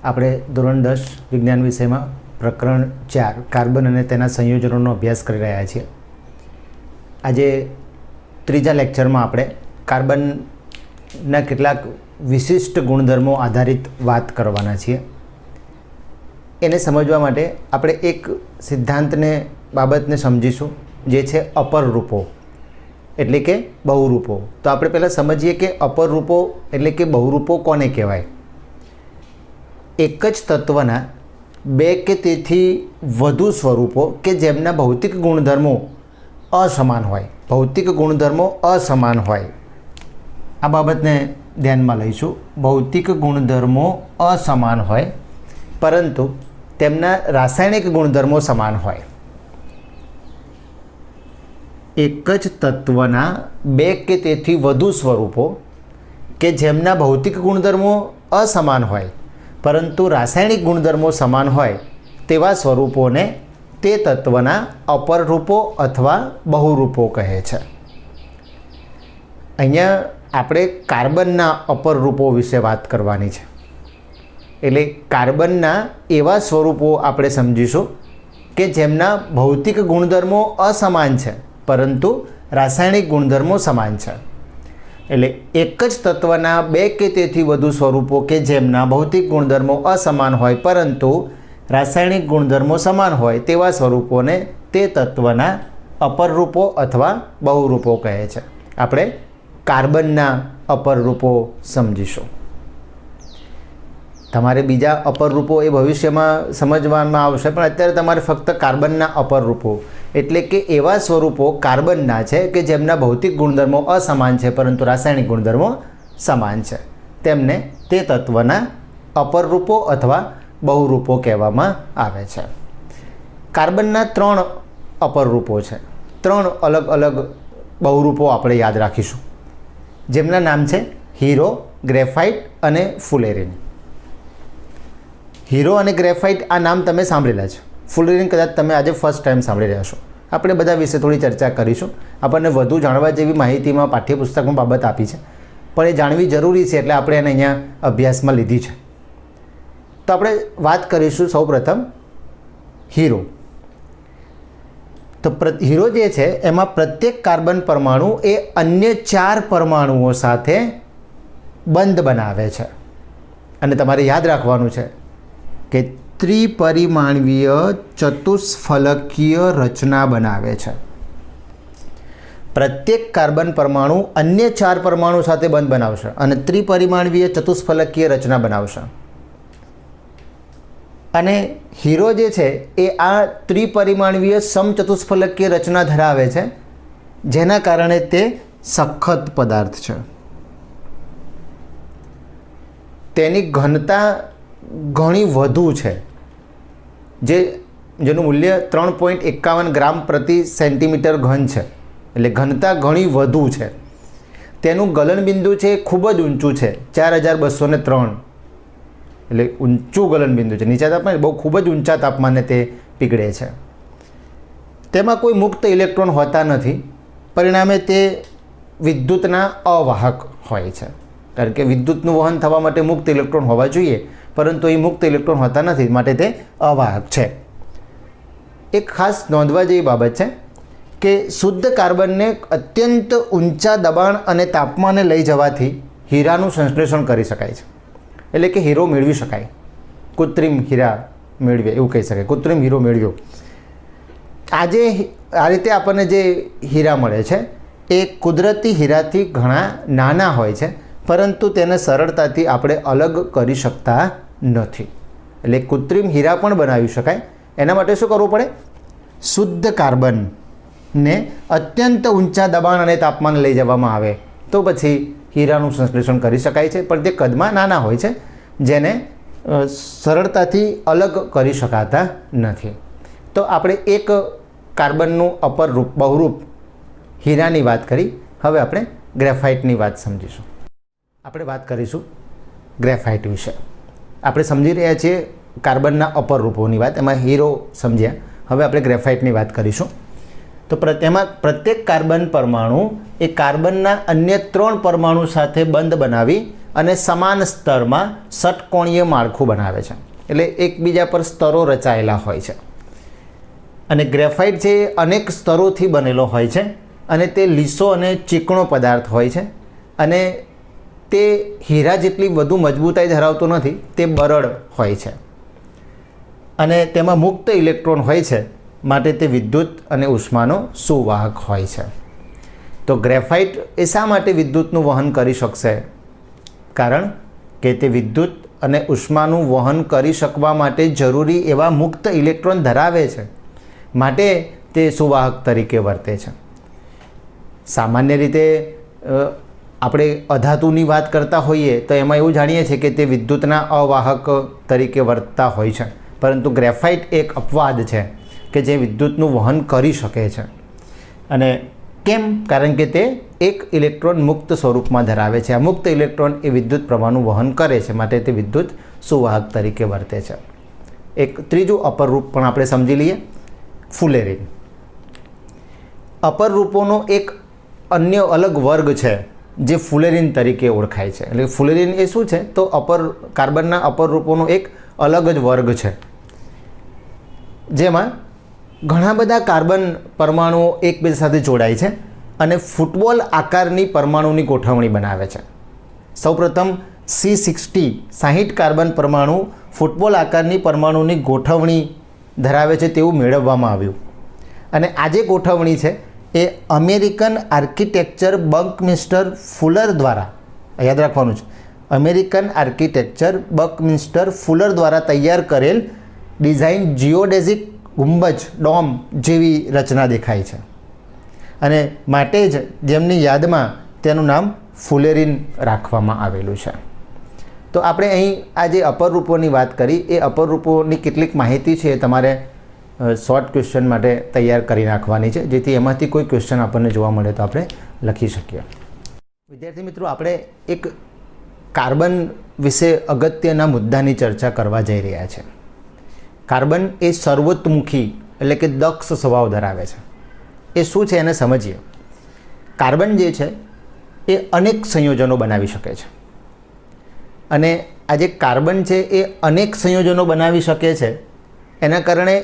આપણે ધોરણ 10 વિજ્ઞાન વિષયમાં પ્રકરણ 4 કાર્બન અને તેના સંયોજનોનો અભ્યાસ કરી રહ્યા છીએ. આજે ત્રીજા લેક્ચરમાં આપણે કાર્બનના કેટલાક વિશિષ્ટ ગુણધર્મો આધારિત વાત કરવાના છીએ. એને સમજવા માટે આપણે એક સિદ્ધાંતને બાબતને સમજીશું, જે છે અપર રૂપો એટલે કે બહુરૂપો. તો આપણે પહેલાં સમજીએ કે અપર રૂપો એટલે કે બહુરૂપો કોને કહેવાય. એક જ તત્વના બે કે તેથી વધુ સ્વરૂપો કે જેમના ભૌતિક ગુણધર્મો અસમાન હોય, ભૌતિક ગુણધર્મો અસમાન હોય, આ બાબતને ધ્યાનમાં લઈશું. ભૌતિક ગુણધર્મો અસમાન હોય પરંતુ તેમના રાસાયણિક ગુણધર્મો સમાન હોય. એક જ તત્વના બે કે તેથી વધુ સ્વરૂપો કે જેમના ભૌતિક ગુણધર્મો અસમાન હોય પરંતુ રાસાયણિક ગુણધર્મો સમાન હોય તેવા સ્વરૂપોને તે તત્વના અપર રૂપો અથવા બહુરૂપો કહે છે. અહીંયા આપણે કાર્બનના અપર રૂપો વિશે વાત કરવાની છે. એટલે કાર્બનના એવા સ્વરૂપો આપણે સમજીશું કે જેમના ભૌતિક ગુણધર્મો અસમાન છે પરંતુ રાસાયણિક ગુણધર્મો સમાન છે. એટલે એક જ તત્વના બે કે તેથી વધુ સ્વરૂપો કે જેમના ભૌતિક ગુણધર્મો અસમાન હોય પરંતુ રાસાયણિક ગુણધર્મો સમાન હોય તેવા સ્વરૂપોને તે તત્વના અપર રૂપો અથવા બહુરૂપો કહે છે. આપણે કાર્બનના અપર રૂપો સમજીશું. તમારે બીજા અપર રૂપો એ ભવિષ્યમાં સમજવામાં આવશે, પણ અત્યારે તમારે ફક્ત કાર્બનના અપર રૂપો એટલે કે એવા સ્વરૂપો કાર્બનના છે કે જેમના ભૌતિક ગુણધર્મો અસમાન છે પરંતુ રાસાયણિક ગુણધર્મો સમાન છે, તેમને તે તત્વના અપર રૂપો અથવા બહુરૂપો કહેવામાં આવે છે. કાર્બનના 3 અપર રૂપો છે. 3 અલગ અલગ બહુરૂપો આપણે યાદ રાખીશું, જેમના નામ છે હીરો, ગ્રેફાઇટ અને ફુલેરિન. હીરો અને ગ્રેફાઇટ આ નામ તમે સાંભળેલા છે. ફુલેરિન કદાચ તમે આજે ફર્સ્ટ ટાઈમ સાંભળી રહ્યા છો. આપણે બધા વિશે થોડી ચર્ચા કરીશું. આપણને વધુ જાણવા જેવી માહિતીમાં પાઠ્યપુસ્તકમાં બાબત આપી છે, પણ એ જાણવી જરૂરી છે એટલે આપણે એને અહીંયા અભ્યાસમાં લીધી છે. તો આપણે વાત કરીશું સૌપ્રથમ હીરો. તો હીરો જે છે એમાં પ્રત્યેક કાર્બન પરમાણુ એ અન્ય 4 પરમાણુઓ સાથે બંધ બનાવે છે. અને તમારે યાદ રાખવાનું છે કે ત્રિપરિમાણીય ચતુષ્ફલકીય રચના બનાવે છે. પ્રત્યેક કાર્બન પરમાણુ અન્ય 4 પરમાણુ સાથે બંધ બનાવશે અને ત્રિપરિમાણીય ચતુષ્ફલકીય રચના બનાવશે. અને હીરો જે છે એ આ ત્રિપરિમાણીય સમચતુષ્ફલકીય રચના ધરાવે છે, જેના કારણે તે સખત પદાર્થ છે. તેની ઘનતા ઘણી વધુ છે, જેનું મૂલ્ય 3.51 ગ્રામ પ્રતિ સેન્ટીમીટર ઘન છે. એટલે ઘનતા ઘણી વધુ છે. તેનું ગલનબિંદુ છે ખૂબ જ ઊંચું છે, 4203. એટલે ઊંચું ગલનબિંદુ છે. નીચા તાપમાને બહુ ખૂબ જ ઊંચા તાપમાને તે પીગળે છે. તેમાં કોઈ મુક્ત ઇલેક્ટ્રોન હોતા નથી, પરિણામે તે વિદ્યુતના અવાહક હોય છે. કારણ કે વિદ્યુતનું વહન થવા માટે મુક્ત ઇલેક્ટ્રોન હોવા જોઈએ, પરંતુ એ મુક્ત ઇલેક્ટ્રોન હોતા નથી, માટે તે અવાહક છે. એક ખાસ નોંધવા જેવી બાબત છે કે શુદ્ધ કાર્બનને અત્યંત ઊંચા દબાણ અને તાપમાને લઈ જવાથી હીરાનું સંશ્લેષણ કરી શકાય છે. એટલે કે હીરો મેળવી શકાય, કૃત્રિમ હીરા મેળવે એવું કહી શકાય. કૃત્રિમ હીરો મેળવ્યો. આજે આ રીતે આપણને જે હીરા મળે છે એ કુદરતી હીરાથી ઘણા નાના હોય છે, પરંતુ તેને સરળતાથી આપણે અલગ કરી શકતા નથી. એટલે કૃત્રિમ હીરા પણ બનાવી શકાય. એના માટે શું કરવું પડે? શુદ્ધ કાર્બનને અત્યંત ઊંચા દબાણ અને તાપમાન લઈ જવામાં આવે તો પછી હીરાનું સંશ્લેષણ કરી શકાય છે, પણ તે કદમાં નાના હોય છે, જેને સરળતાથી અલગ કરી શકાતા નથી. તો આપણે એક કાર્બનનું અપર રૂપ બહુરૂપ હીરાની વાત કરી. હવે આપણે ગ્રેફાઇટની વાત સમજીશું. આપણે વાત કરીશું ગ્રેફાઇટ વિશે. આપણે સમજી રહ્યા છીએ કાર્બનના અપર રૂપોની વાત, એમાં હીરો સમજ્યા. હવે આપણે ગ્રેફાઇટની વાત કરીશું. તો એમાં પ્રત્યેક કાર્બન પરમાણુ એ કાર્બનના અન્ય 3 પરમાણુ સાથે બંધ બનાવી અને સમાન સ્તરમાં ષટકોણીય માળખું બનાવે છે, એટલે એકબીજા પર સ્તરો રચાયેલા હોય છે. અને ગ્રેફાઇટ છે એ અનેક સ્તરોથી બનેલો હોય છે અને તે લીસો અને ચીકણો પદાર્થ હોય છે અને તે હીરા જેટલી વધુ મજબૂતાઈ ધરાવતો નથી, તે બરડ હોય છે અને તેમાં મુક્ત ઇલેક્ટ્રોન હોય છે, માટે તે વિદ્યુત અને ઉષ્માનો સુવાહક હોય છે. તો ગ્રેફાઇટ એ શા માટે વિદ્યુતનું વહન કરી શકશે? કારણ કે તે વિદ્યુત અને ઉષ્માનું વહન કરી શકવા માટે જરૂરી એવા મુક્ત ઇલેક્ટ્રોન ધરાવે છે, માટે તે સુવાહક તરીકે વર્તે છે. સામાન્ય રીતે આપણે અધાતુની વાત કરતા હોઈએ તો એમાં એવું જાણીએ છીએ કે તે વિદ્યુતના અવાહક તરીકે વર્તતા હોય છે, પરંતુ ગ્રેફાઇટ એક અપવાદ છે કે જે વિદ્યુતનું વહન કરી શકે છે. અને કેમ? કારણ કે તે એક ઇલેક્ટ્રોન મુક્ત સ્વરૂપમાં ધરાવે છે. આ મુક્ત ઇલેક્ટ્રોન એ વિદ્યુત પ્રવાહનું વહન કરે છે, માટે તે વિદ્યુત સુવાહક તરીકે વર્તે છે. એક ત્રીજું અપર રૂપ પણ આપણે સમજી લઈએ, ફુલેરિન. અપર રૂપોનો એક અન્ય અલગ વર્ગ છે જે ફુલેરિન તરીકે ઓળખાય છે. એટલે ફુલેરિન એ શું છે? તો કાર્બનના અપર રૂપોનો એક અલગ જ વર્ગ છે, જેમાં ઘણા બધા કાર્બન પરમાણુઓ એકબીજા સાથે જોડાય છે અને ફૂટબોલ આકારની પરમાણુની ગોઠવણી બનાવે છે. સૌપ્રથમ C60 કાર્બન પરમાણુ ફૂટબોલ આકારની પરમાણુની ગોઠવણી ધરાવે છે તેવું મેળવવામાં આવ્યું. અને આ જે ગોઠવણી છે એ અમેરિકન આર્કિટેક્ચર બકમિન્સ્ટર ફુલર દ્વારા, યાદ રાખવાનું છે, અમેરિકન આર્કિટેક્ચર બકમિન્સ્ટર ફુલર દ્વારા તૈયાર કરેલ ડિઝાઇન જીઓડેઝિક ગુંબજ ડોમ જેવી રચના દેખાય છે અને માટે જ જેમની યાદમાં તેનું નામ ફુલેરિન રાખવામાં આવેલું છે. તો આપણે અહીં આ જે અપર રૂપોની વાત કરી એ અપર રૂપોની કેટલીક માહિતી છે એ તમારે શોર્ટ ક્વેશ્ચન માટે તૈયાર કરી નાખવાની છે, જેથી એમાંથી કોઈ ક્વેશ્ચન આપણને જોવા મળે તો આપણે લખી શકીએ. વિદ્યાર્થી મિત્રો, આપણે એક કાર્બન વિશે અગત્યના મુદ્દાની ચર્ચા કરવા જઈ રહ્યા છે. કાર્બન એ સર્વતોમુખી એટલે કે દક્ષ સ્વભાવ ધરાવે છે. એ શું છે એને સમજીએ. કાર્બન જે છે એ અનેક સંયોજનો બનાવી શકે છે અને આ જે કાર્બન છે એ અનેક સંયોજનો બનાવી શકે છે એના કારણે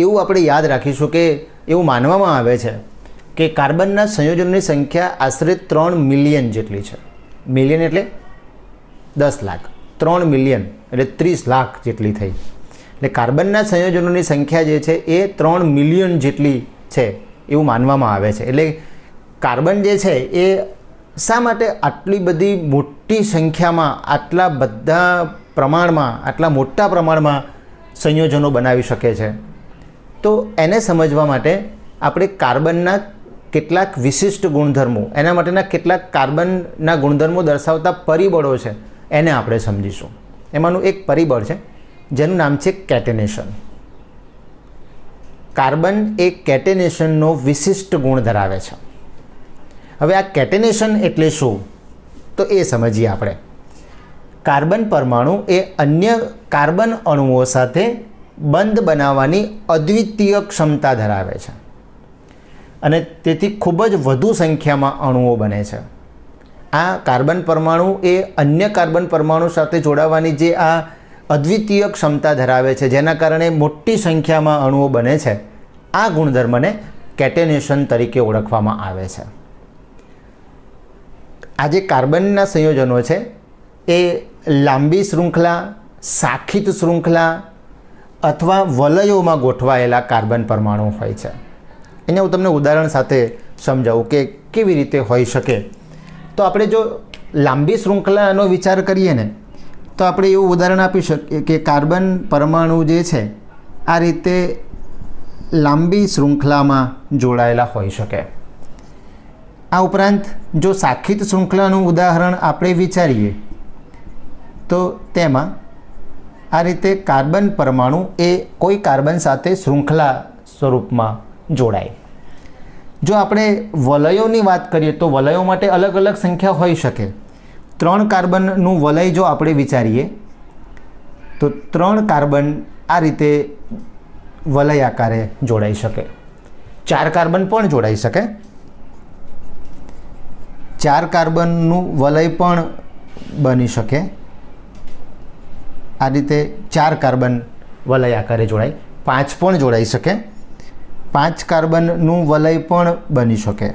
એવું આપણે યાદ રાખીશું કે એવું માનવામાં આવે છે કે કાર્બનના સંયોજનોની સંખ્યા આશરે 3 મિલિયન જેટલી છે. મિલિયન એટલે 10 લાખ, 3 મિલિયન એટલે 30 લાખ જેટલી થઈ. એટલે કાર્બનના સંયોજનોની સંખ્યા જે છે એ 3 મિલિયન જેટલી છે એવું માનવામાં આવે છે. એટલે કાર્બન જે છે એ શા માટે આટલી બધી મોટી સંખ્યામાં, આટલા બધા પ્રમાણમાં, આટલા મોટા પ્રમાણમાં સંયોજનો બનાવી શકે છે? તો એને સમજવા માટે આપણે કાર્બનના કેટલાક વિશિષ્ટ ગુણધર્મો, એના માટેના કેટલાક કાર્બનના ગુણધર્મો દર્શાવતા પરિબળો છે એને આપણે સમજીશું. એમાંનું એક પરિબળ છે જેનું નામ છે કેટેનેશન. કાર્બન એ કેટેનેશનનો વિશિષ્ટ ગુણ ધરાવે છે. હવે આ કેટેનેશન એટલે શું તો એ સમજીએ આપણે. કાર્બન પરમાણુ એ અન્ય કાર્બન અણુઓ સાથે બંધ બનાવવાની અદ્વિતીય ક્ષમતા ધરાવે છે અને તેથી ખૂબ જ વધુ સંખ્યામાં અણુઓ બને છે. આ કાર્બન પરમાણુ એ અન્ય કાર્બન પરમાણુ સાથે જોડાવાની જે આ અદ્વિતીય ક્ષમતા ધરાવે છે, જેના કારણે મોટી સંખ્યામાં અણુઓ બને છે, આ ગુણધર્મને કેટેનેશન તરીકે ઓળખવામાં આવે છે. આ જે કાર્બનના સંયોજનો છે એ લાંબી શૃંખલા, શાખિત શૃંખલા અથવા વલયોમાં ગોઠવાયેલા કાર્બન પરમાણુ હોય છે. એને હું તમને ઉદાહરણ સાથે સમજાવું કે કેવી રીતે હોઈ શકે. તો આપણે જો લાંબી શૃંખલાનો વિચાર કરીએ ને તો આપણે એવું ઉદાહરણ આપી શકીએ કે કાર્બન પરમાણુ જે છે આ રીતે લાંબી શૃંખલામાં જોડાયેલા હોઈ શકે. આ ઉપરાંત જો શાખિત શૃંખલાનું ઉદાહરણ આપણે વિચારીએ તો તેમાં આ રીતે કાર્બન પરમાણુ એ કોઈ કાર્બન સાથે શૃંખલા સ્વરૂપમાં જોડાય. જો આપણે વલયોની વાત કરીએ તો વલયો માટે અલગ અલગ સંખ્યા હોઈ શકે. 3 કાર્બનનું વલય જો આપણે વિચારીએ તો 3 કાર્બન આ રીતે વલય આકારે જોડાઈ શકે. 4 કાર્બન પણ જોડાઈ શકે. 4 કાર્બનનું વલય પણ બની શકે. આ રીતે 4 કાર્બન વલય આકારે જોડાય, 5 પણ જોડાઈ શકે. 5 કાર્બનનું વલય પણ બની શકે.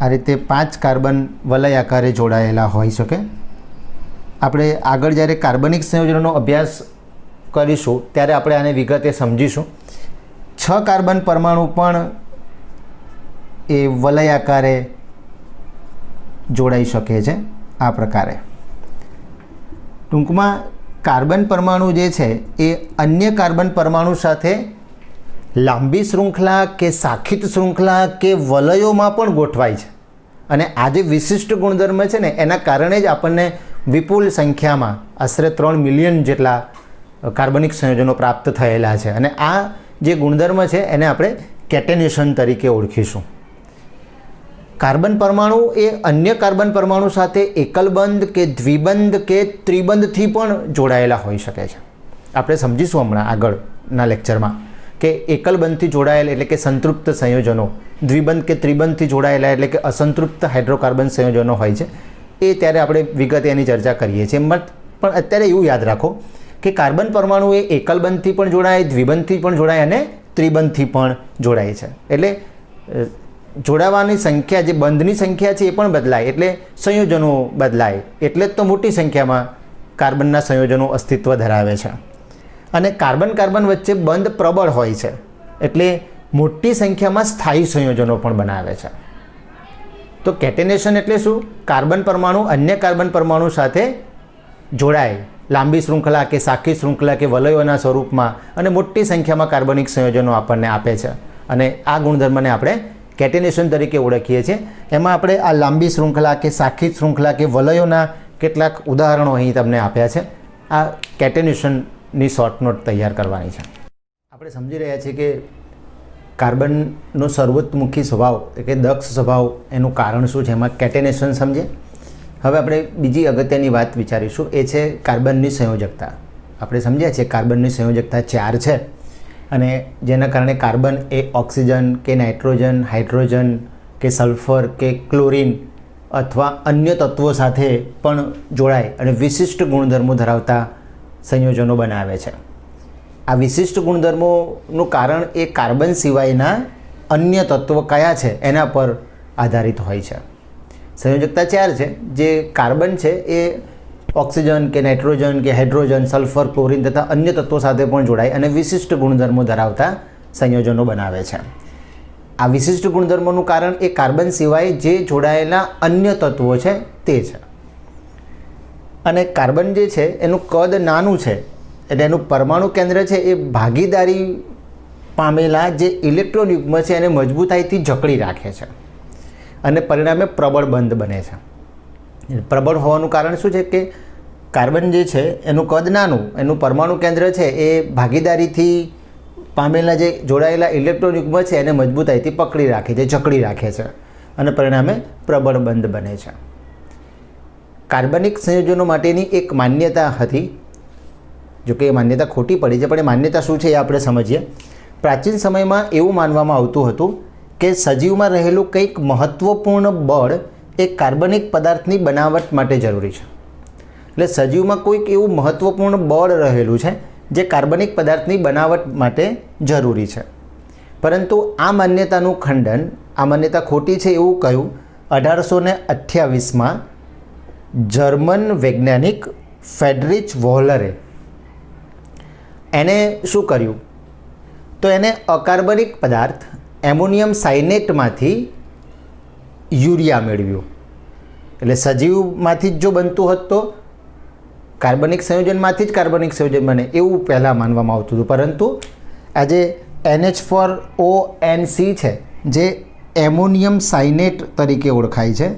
આ રીતે 5 કાર્બન વલય આકારે જોડાયેલા હોઈ શકે. આપણે આગળ જ્યારે કાર્બનિક સંયોજનોનો અભ્યાસ કરીશું ત્યારે આપણે આને વિગતે સમજીશું. 6 કાર્બન પરમાણુ પણ એ વલય આકારે જોડાઈ શકે છે આ પ્રકારે. ટૂંકમાં કાર્બન પરમાણુ જે છે એ અન્ય કાર્બન પરમાણુ સાથે લાંબી શૃંખલા કે શાખિત શૃંખલા કે વલયોમાં પણ ગોઠવાય છે. અને આ જે વિશિષ્ટ ગુણધર્મ છે ને એના કારણે જ આપણને વિપુલ સંખ્યામાં આશરે 3 મિલિયન જેટલા કાર્બનિક સંયોજનો પ્રાપ્ત થયેલા છે. અને આ જે ગુણધર્મ છે એને આપણે કેટેનેશન તરીકે ઓળખીશું. કાર્બન પરમાણુ એ અન્ય કાર્બન પરમાણુ સાથે એકલબંધ કે દ્વિબંધ કે ત્રિબંધથી પણ જોડાયેલા હોઈ શકે છે. આપણે સમજીશું હમણાં આગળના લેક્ચરમાં કે એકલબંધથી જોડાયેલા એટલે કે સંતૃપ્ત સંયોજનો, દ્વિબંધ કે ત્રિબંધથી જોડાયેલા એટલે કે અસંતૃપ્ત હાઇડ્રોકાર્બન સંયોજનો હોય છે. એ ત્યારે આપણે વિગતે એની ચર્ચા કરીએ છીએ. પણ અત્યારે એવું યાદ રાખો કે કાર્બન પરમાણુ એ એકલબંધથી પણ જોડાય, દ્વિબંધથી પણ જોડાય અને ત્રિબંધથી પણ જોડાય છે. એટલે જોડાવાની સંખ્યા, જે બંધની સંખ્યા છે એ પણ બદલાય, એટલે સંયોજનો બદલાય. એટલે જ તો મોટી સંખ્યામાં કાર્બનના સંયોજનો અસ્તિત્વ ધરાવે છે. અને કાર્બન કાર્બન વચ્ચે બંધ પ્રબળ હોય છે, એટલે મોટી સંખ્યામાં સ્થાયી સંયોજનો પણ બનાવે છે. તો કેટેનેશન એટલે શું? કાર્બન પરમાણુ અન્ય કાર્બન પરમાણુ સાથે જોડાય લાંબી શૃંખલા કે શાખી શૃંખલા કે વલયોના સ્વરૂપમાં અને મોટી સંખ્યામાં કાર્બનિક સંયોજનો આપણને આપે છે. અને આ ગુણધર્મને આપણે કેટેનેશન તરીકે ઓળખીએ છીએ. એમાં આપણે આ લાંબી શૃંખલા કે શાખી શૃંખલા કે વલયોના કેટલાક ઉદાહરણો અહીં તમને આપ્યા છે. આ કેટેનેશનની શોર્ટ નોટ તૈયાર કરવાની છે. આપણે સમજી રહ્યા છીએ કે કાર્બનનો સર્વોત્મુખી સ્વભાવ એટલે કે દક્ષ સ્વભાવ, એનું કારણ શું છે, એમાં કેટેનેશન સમજે. હવે આપણે બીજી અગત્યની વાત વિચારીશું, એ છે કાર્બનની સંયોજકતા. આપણે સમજ્યા છીએ કાર્બનની સંયોજકતા 4 છે અને જેના કારણે કાર્બન એ ઓક્સિજન કે નાઇટ્રોજન, હાઇડ્રોજન કે સલ્ફર કે ક્લોરિન અથવા અન્ય તત્વો સાથે પણ જોડાય અને વિશિષ્ટ ગુણધર્મો ધરાવતા સંયોજનો બનાવે છે. આ વિશિષ્ટ ગુણધર્મોનું કારણ એ કાર્બન સિવાયના અન્ય તત્વો કયા છે એના પર આધારિત હોય છે. સંયોજકતા 4 છે. જે કાર્બન છે એ ઓક્સિજન કે નાઇટ્રોજન કે હાઇડ્રોજન, સલ્ફર, ક્લોરિન તથા અન્ય તત્વો સાથે પણ જોડાય અને વિશિષ્ટ ગુણધર્મો ધરાવતા સંયોજનો બનાવે છે. આ વિશિષ્ટ ગુણધર્મોનું કારણ એ કાર્બન સિવાય જે જોડાયેલા અન્ય તત્વો છે તે છે. અને કાર્બન જે છે એનું કદ નાનું છે, એટલે એનું પરમાણુ કેન્દ્ર છે એ ભાગીદારી પામેલા જે ઇલેક્ટ્રોન યુગ્મ છે એને મજબૂતાઈથી જકડી રાખે છે અને પરિણામે પ્રબળ બંધ બને છે. પ્રબળ હોવાનું કારણ શું છે કે કાર્બન જે છે એનું કદ નાનું, એનું પરમાણુ કેન્દ્ર છે એ ભાગીદારીથી પામેલા જે જોડાયેલા ઇલેક્ટ્રોન યુગ્મ છે એને મજબૂતાઈથી પકડી રાખે છે, જકડી રાખે છે અને પરિણામે પ્રબળ બંધ બને છે. કાર્બનિક સંયોજનો માટેની એક માન્યતા હતી, જોકે એ માન્યતા ખોટી પડી છે, પણ એ માન્યતા શું છે એ આપણે સમજીએ. પ્રાચીન સમયમાં એવું માનવામાં આવતું હતું કે સજીવમાં રહેલું કંઈક મહત્ત્વપૂર્ણ બળ એ કાર્બનિક પદાર્થની બનાવટ માટે જરૂરી છે. એટલે સજીવમાં કોઈક એવું મહત્ત્વપૂર્ણ બળ રહેલું છે જે કાર્બનિક પદાર્થની બનાવટ માટે જરૂરી છે. પરંતુ આ માન્યતાનું ખંડન, આ માન્યતા ખોટી છે એવું કહ્યું 1828માં જર્મન વૈજ્ઞાનિક ફ્રેડરિચ વોહલરે. એને શું કર્યું તો એને અકાર્બનિક પદાર્થ એમોનિયમ સાયનેટમાંથી યુરિયા મેળવ્યું. એટલે સજીવમાંથી જ જો બનતું હોત તો કાર્બનિક સંયોજનમાંથી જ કાર્બનિક સંયોજન બને એવું પહેલાં માનવામાં આવતું હતું. પરંતુ આજે NH4ONC છે જે એમોનિયમ સાયનેટ તરીકે ઓળખાય છે.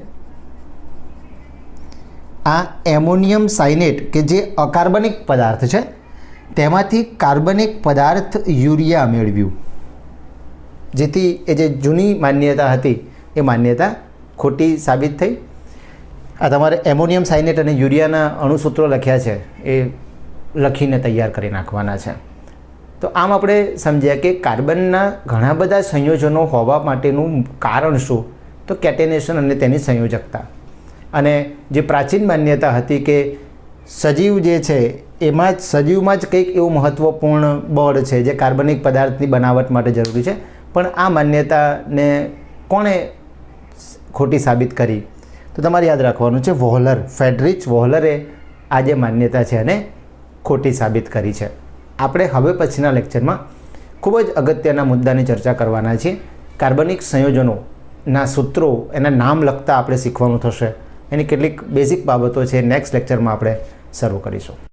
આ એમોનિયમ સાયનેટ કે જે અકાર્બનિક પદાર્થ છે તેમાંથી કાર્બનિક પદાર્થ યુરિયા મેળવ્યું, જેથી એ જે જૂની માન્યતા હતી એ માન્યતા ખોટી સાબિત થઈ. આ તમારે એમોનિયમ સાયનેટ અને યુરિયાના અણુસૂત્રો લખ્યા છે એ લખીને તૈયાર કરી નાખવાના છે. તો આમ આપણે સમજ્યા કે કાર્બનના ઘણા બધા સંયોજનો હોવા માટેનું કારણ શું, તો કેટેનેશન અને તેની સંયોજકતા. અને જે પ્રાચીન માન્યતા હતી કે સજીવ જે છે એમાં જ સજીવમાં જ કંઈક એવું મહત્ત્વપૂર્ણ બળ છે જે કાર્બનિક પદાર્થની બનાવટ માટે જરૂરી છે, પણ આ માન્યતાને કોણે ખોટી સાબિત કરી? તો તમારે યાદ રાખવાનું છે વોહલર, ફ્રેડરિચ વોહલરે આ જે માન્યતા છે એને ખોટી સાબિત કરી છે. આપણે હવે પછીના લેક્ચરમાં ખૂબ જ અગત્યના મુદ્દાની ચર્ચા કરવાના છીએ. કાર્બનિક સંયોજનોના સૂત્રો, એના નામ લખતા આપણે શીખવાનું થશે. એની કેટલીક બેઝિક બાબતો છે નેક્સ્ટ લેક્ચરમાં આપણે શરૂ કરીશું.